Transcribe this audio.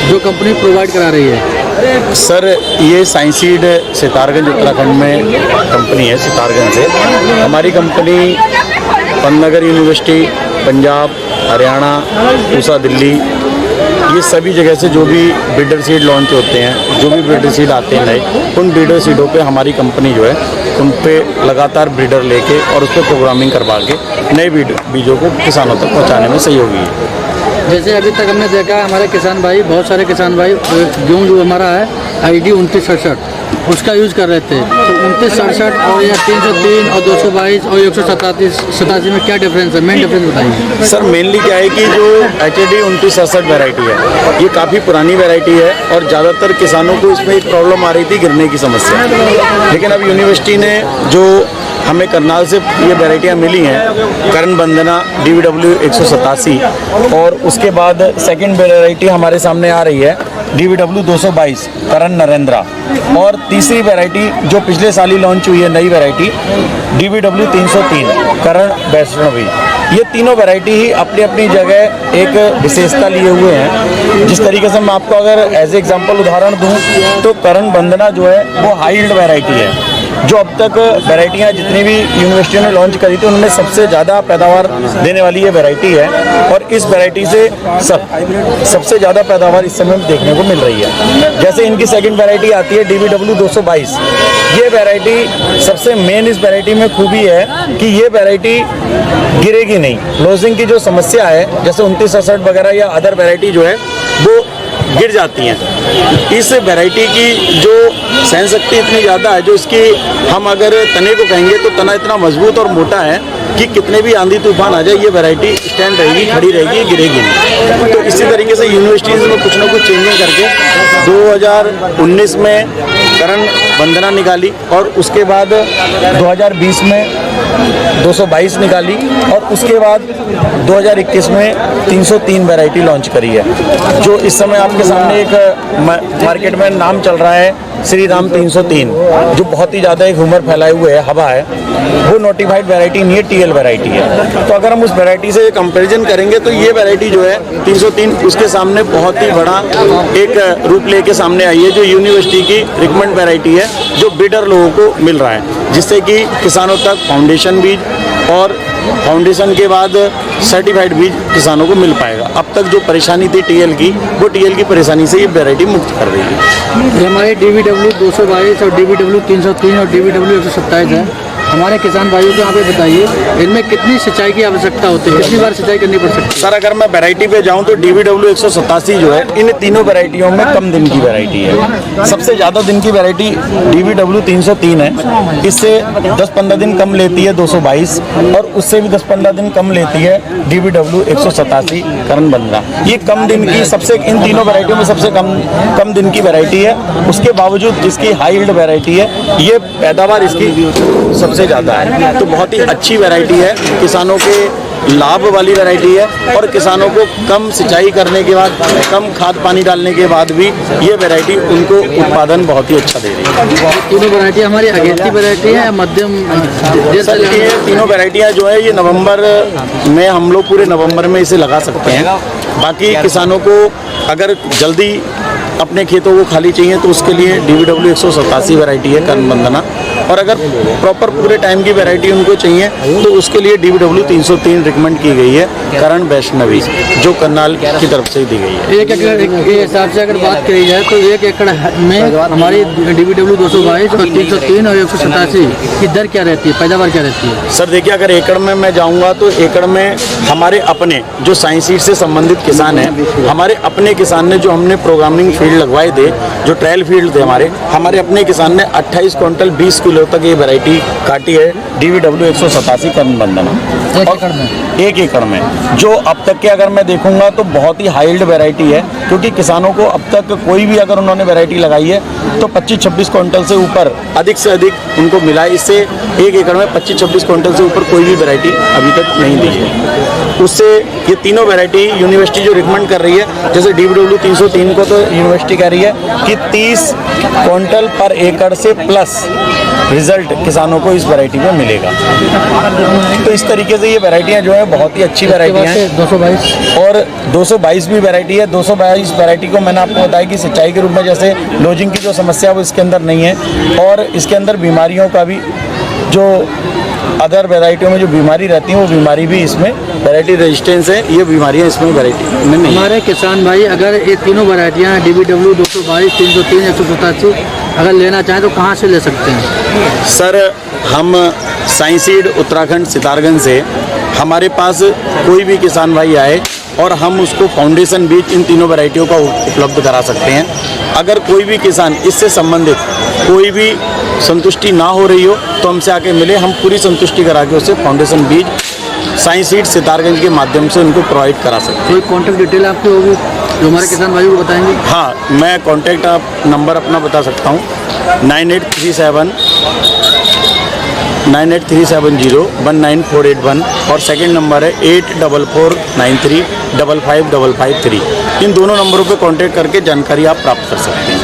जो company provide करा रही है? सर ये साइंस सीड सितारगंज उत्तराखंड में कंपनी है, सितारगंज से। हमारी कंपनी पंतनगर यूनिवर्सिटी, पंजाब, हरियाणा, पूसा, दिल्ली, ये सभी जगह से जो भी ब्रीडर सीड लॉन्च होते हैं, जो भी ब्रीडर सीड आते हैं नए, उन ब्रीडर सीडों पे हमारी कंपनी जो है उन पे लगातार ब्रीडर लेके और उस पर प्रोग्रामिंग करवा के नए बीजों को किसानों तक पहुंचाने में सहयोगी है। जैसे अभी तक हमने देखा है हमारे किसान भाई, बहुत सारे किसान भाई गेहूँ जो हमारा है ID 2967 उसका यूज़ कर रहे थे, तो 2967 और या 303 और 222 और 187 में क्या डिफरेंस है? मेन डिफरेंस बताइए सर। मेनली क्या है कि जो HAD 2967 वैरायटी है, ये काफ़ी पुरानी वैरायटी है और ज़्यादातर किसानों को इसमें एक प्रॉब्लम आ रही थी, गिरने की समस्या। लेकिन अब यूनिवर्सिटी ने जो हमें करनाल से ये वैरायटियाँ मिली हैं, करण वंदना DVW 187, और उसके बाद सेकंड वैरायटी हमारे सामने आ रही है DVW 222 करण नरेंद्रा, और तीसरी वैरायटी जो पिछले साल ही लॉन्च हुई है नई वैरायटी DVW 303 करण वैष्णवी। ये तीनों वैरायटी ही अपनी अपनी जगह एक विशेषता लिए हुए हैं। जिस तरीके से मैं आपको अगर एज एग्जांपल उदाहरण दूं तो करण वंदना जो है वो हाई यील्ड वैरायटी है। जो अब तक वैरायटियाँ जितनी भी यूनिवर्सिटियों ने लॉन्च करी थी उनमें सबसे ज़्यादा पैदावार देने वाली ये वैरायटी है, और इस वैरायटी से सबसे ज़्यादा पैदावार इस समय देखने को मिल रही है। जैसे इनकी सेकंड वैरायटी आती है DVW 222। ये वैरायटी सबसे मेन इस वैरायटी में खूबी है कि ये वैरायटी गिरेगी नहीं। लॉजिंग की जो समस्या है, जैसे 2967 वगैरह या अदर वैरायटी जो है वो गिर जाती हैं, इस वैरायटी की जो सहन शक्ति इतनी ज़्यादा है, जो इसकी हम अगर तने को कहेंगे तो तना इतना मजबूत और मोटा है कि कितने भी आंधी तूफान आ जाए ये वैरायटी स्टैंड रहेगी, खड़ी रहेगी, गिरेगी नहीं। तो इसी तरीके से यूनिवर्सिटीज़ में कुछ ना कुछ चेंजिंग करके 2019 में करण वंदना निकाली, और उसके बाद 2020 में 222 निकाली, और उसके बाद 2021 में 303 वैरायटी लॉन्च करी है। जो इस समय आपके सामने एक मार्केट में नाम चल रहा है श्री राम 303, जो बहुत ही ज़्यादा एक ह्यूमर फैलाए हुए है, हवा है, वो नोटिफाइड वैरायटी नहीं है, TL वैरायटी है। तो अगर हम उस वैरायटी से कंपैरिजन करेंगे तो ये वैरायटी जो है 303 उसके सामने बहुत ही बड़ा एक रूप लेके सामने आई है, जो यूनिवर्सिटी की रिकमेंड वैरायटी है, जो ब्रीडर लोगों को मिल रहा है, जिससे कि किसानों तक फाउंडेशन बीज और फाउंडेशन के बाद सर्टिफाइड बीज किसानों को मिल पाएगा। अब तक जो परेशानी थी TL की, वो TL की परेशानी से ये वैरायटी मुक्त कर रही है। हमारे DVW 222 और DVW 303 और DVW 127 है। हमारे किसान भाइयों को यहाँ पे बताइए, इनमें कितनी सिंचाई की आवश्यकता होती है, कितनी बार सिंचाई करनी पड़ सकती है? सर अगर मैं वैरायटी पे जाऊँ तो DVW 187 जो है इन तीनों वैरायटियों में कम दिन की वैरायटी है। सबसे ज़्यादा दिन की वैरायटी DVW 303 है, इससे 10-15 दिन कम लेती है 222, और उससे भी 10-15 दिन कम लेती है DVW 187 करण वंदना। ये कम दिन की सबसे, इन तीनों वैरायटियों में सबसे कम दिन की वैरायटी है। उसके बावजूद इसकी हाई यील्ड वैरायटी है, ये पैदावार इसकी सबसे ज़्यादा है। तो बहुत ही अच्छी वैरायटी है, किसानों के लाभ वाली वैरायटी है, और किसानों को कम सिंचाई करने के बाद, कम खाद पानी डालने के बाद भी ये वैरायटी उनको उत्पादन बहुत ही अच्छा दे रही है। तीनों वैरायटी हमारी अगेती वैरायटी है या मध्यम? सर ये तीनों वैरायटियाँ जो है ये नवंबर में, हम लोग पूरे नवंबर में इसे लगा सकते हैं। बाकी किसानों को अगर जल्दी अपने खेतों को खाली चाहिए तो उसके लिए DVW 187 वैरायटी है करण वंदना, और अगर प्रॉपर पूरे टाइम की वैरायटी उनको चाहिए तो उसके लिए DVW 303 रिकमेंड की गई है करण वैष्णवी, जो करनाल की तरफ से दी गई है। एक एकड़ के हिसाब से अगर बात करी जाए तो 1 एकड़ में हमारी DVW 222 और 303 और 187 की दर क्या रहती है, पैदावार क्या रहती है? सर देखिए, अगर एकड़ में मैं जाऊंगा तो एकड़ में हमारे अपने जो साइंस सीड से संबंधित किसान हैं, हमारे अपने किसान ने, जो हमने प्रोग्रामिंग फील्ड लगवाए थे, जो ट्रायल फील्ड थे हमारे अपने किसान ने 28 क्विंटल 20 किलो तक ये वैरायटी काटी है DVW 187 करण वंदना। 1 एकड़ में जो अब तक के अगर मैं देखूंगा तो बहुत ही हाई यील्ड वैरायटी है, क्योंकि किसानों को अब तक कोई भी अगर उन्होंने वैरायटी लगाई है तो 25-26 क्विंटल से ऊपर अधिक से अधिक उनको मिला है। इससे 1 एकड़ में 25-26 क्विंटल से ऊपर कोई भी वैरायटी अभी तक नहीं दी है। उससे ये तीनों वैरायटी यूनिवर्सिटी जो रिकमेंड कर रही है, जैसे DVW 303 को तो यूनिवर्सिटी कह रही है कि 30 क्विंटल पर एकड़ से प्लस रिजल्ट किसानों को इस वैरायटी में मिलेगा। तो इस तरीके से ये वैरायटियाँ जो है बहुत ही अच्छी वैरायटियाँ हैं। 222 और 222 भी वैरायटी है। 222 वैरायटी को मैंने आपको बताया कि सिंचाई के रूप में जैसे लोजिंग की जो समस्या है वो इसके अंदर नहीं है, और इसके अंदर बीमारियों का भी जो अदर वैरायटियों में जो बीमारी रहती है वो बीमारी भी इसमें वैरायटी रेजिस्टेंस है, ये बीमारियां इसमें वैरायटी में नहीं है। हमारे किसान भाई अगर ये तीनों वैरायटियाँ DBW 222, 303, 187 अगर लेना चाहें तो कहाँ से ले सकते हैं? सर, हम साइंस सीड उत्तराखंड सितारगंज से हमारे पास कोई भी किसान भाई आए और हम उसको फाउंडेशन बीज इन तीनों वैरायटियों का उपलब्ध करा सकते हैं। अगर कोई भी किसान इससे संबंधित कोई भी संतुष्टि ना हो रही हो तो हमसे आके मिले, हम पूरी संतुष्टि करा के उससे फाउंडेशन बीज साइंस सीड सितारगंज के माध्यम से उनको प्रोवाइड करा सकते हैं। कोई कॉन्टैक्ट डिटेल आपकी होगी जो हमारे किसान भाइयों को बताएंगे? हाँ, मैं कॉन्टैक्ट नंबर अपना बता सकता हूँ 9837019481 और सेकंड नंबर है 8449355553। इन दोनों नंबरों पे कांटेक्ट करके जानकारी आप प्राप्त कर सकते हैं।